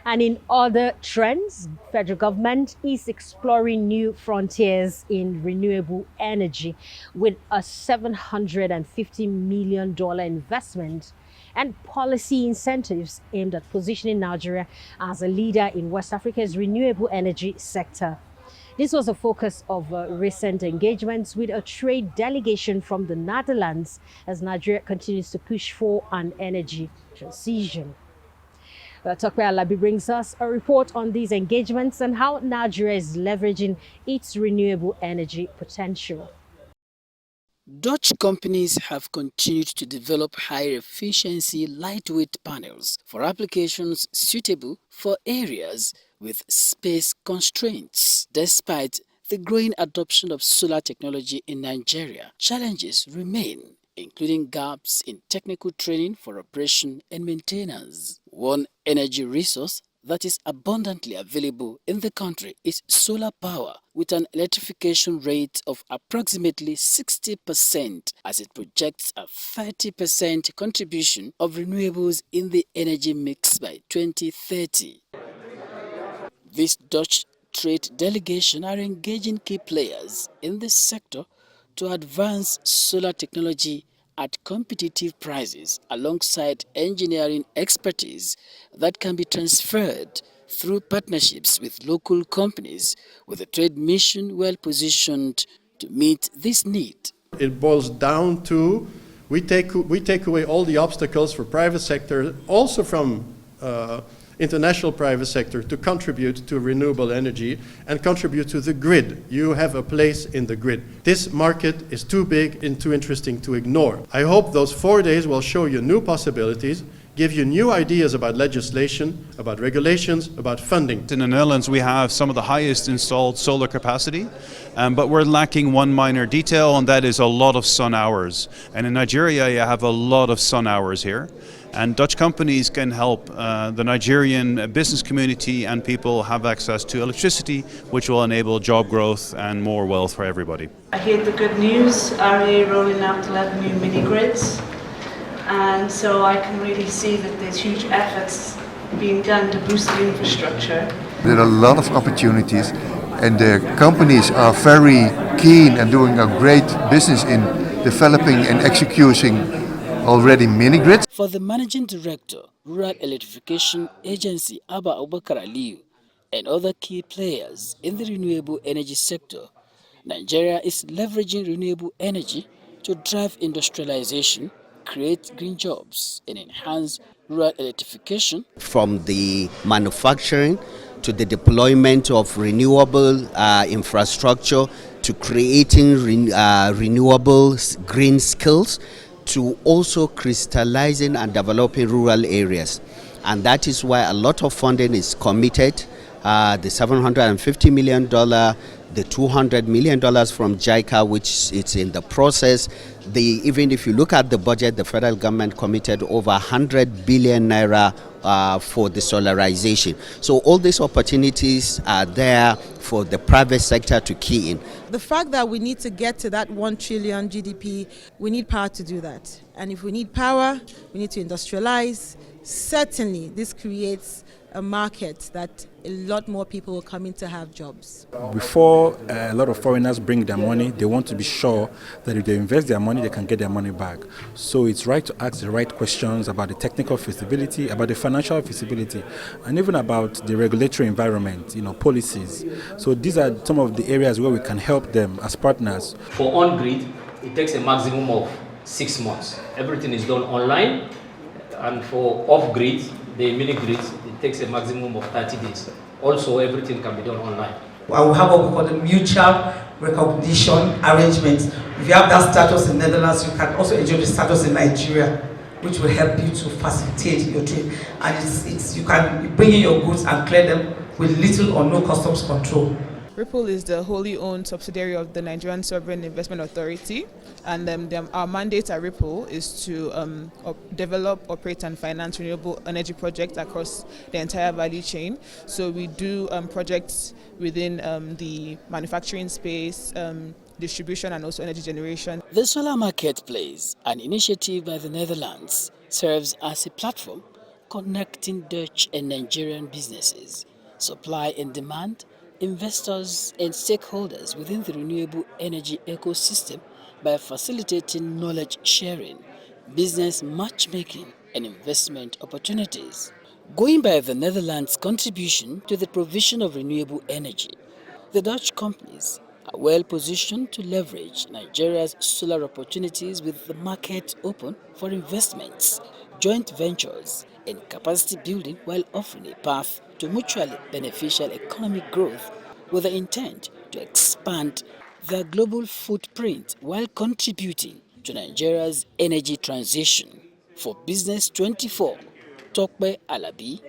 And in other trends, federal government is exploring new frontiers in renewable energy with a $750 million investment and policy incentives aimed at positioning Nigeria as a leader in West Africa's renewable energy sector. This was a focus of recent engagements with a trade delegation from the Netherlands as Nigeria continues to push for an energy transition. Tokwe Alabi brings us a report on these engagements and how Nigeria is leveraging its renewable energy potential. Dutch companies have continued to develop high-efficiency lightweight panels for applications suitable for areas with space constraints. Despite the growing adoption of solar technology in Nigeria, challenges remain, including gaps in technical training for operation and maintenance. One energy resource that is abundantly available in the country is solar power, with an electrification rate of approximately 60% as it projects a 30% contribution of renewables in the energy mix by 2030. This Dutch trade delegation are engaging key players in this sector to advance solar technology at competitive prices alongside engineering expertise that can be transferred through partnerships with local companies, with the trade mission well positioned to meet this need. It boils down to we take away all the obstacles for private sector, also from international private sector, to contribute to renewable energy and contribute to the grid. You have a place in the grid. This market is too big and too interesting to ignore. I hope those 4 days will show you new possibilities, give you new ideas about legislation, about regulations, about funding. In the Netherlands, we have some of the highest installed solar capacity, but we're lacking one minor detail, and that is a lot of sun hours. And in Nigeria, you have a lot of sun hours here. And Dutch companies can help the Nigerian business community and people have access to electricity, which will enable job growth and more wealth for everybody. I hear the good news, RA rolling out 11 new mini-grids. And so I can really see that there's huge efforts being done to boost the infrastructure. There are a lot of opportunities, and the companies are very keen and doing a great business in developing and executing already mini-grids. For the Managing Director, Rural Electrification Agency Abba Abubakar Aliyu, and other key players in the renewable energy sector, Nigeria is leveraging renewable energy to drive industrialization, create green jobs, and enhance rural electrification. From the manufacturing to the deployment of renewable infrastructure to creating renewable green skills, to also crystallizing and developing rural areas. And that is why a lot of funding is committed, the $750 million, the $200 million from JICA, which is in the process. Even if you look at the budget, the federal government committed over 100 billion naira for the solarization. So all these opportunities are there for the private sector to key in. The fact that we need to get to that 1 trillion GDP, we need power to do that. And if we need power, we need to industrialize. Certainly, this creates a market that a lot more people will come in to have jobs. Before a lot of foreigners bring their money, they want to be sure that if they invest their money, they can get their money back. So it's right to ask the right questions about the technical feasibility, about the financial feasibility, and even about the regulatory environment, policies. So these are some of the areas where we can help them as partners. For on-grid, it takes a maximum of 6 months. Everything is done online, and for off-grid, the mini-grids, it takes a maximum of 30 days. Also, everything can be done online. I will have what we call the mutual recognition arrangement. If you have that status in Netherlands, you can also enjoy the status in Nigeria, which will help you to facilitate your trade. And you can bring in your goods and clear them with little or no customs control. Ripple is the wholly owned subsidiary of the Nigerian Sovereign Investment Authority, and our mandate at Ripple is to develop, operate and finance renewable energy projects across the entire value chain. So we do projects within the manufacturing space, distribution and also energy generation. The Solar Marketplace, an initiative by the Netherlands, serves as a platform connecting Dutch and Nigerian businesses, supply and demand, investors and stakeholders within the renewable energy ecosystem by facilitating knowledge sharing, business matchmaking and investment opportunities. Going by the Netherlands' contribution to the provision of renewable energy, the Dutch companies are well positioned to leverage Nigeria's solar opportunities with the market open for investments, joint ventures, and capacity building while offering a path to mutually beneficial economic growth with the intent to expand their global footprint while contributing to Nigeria's energy transition. For Business 24, Tokbe Alabi,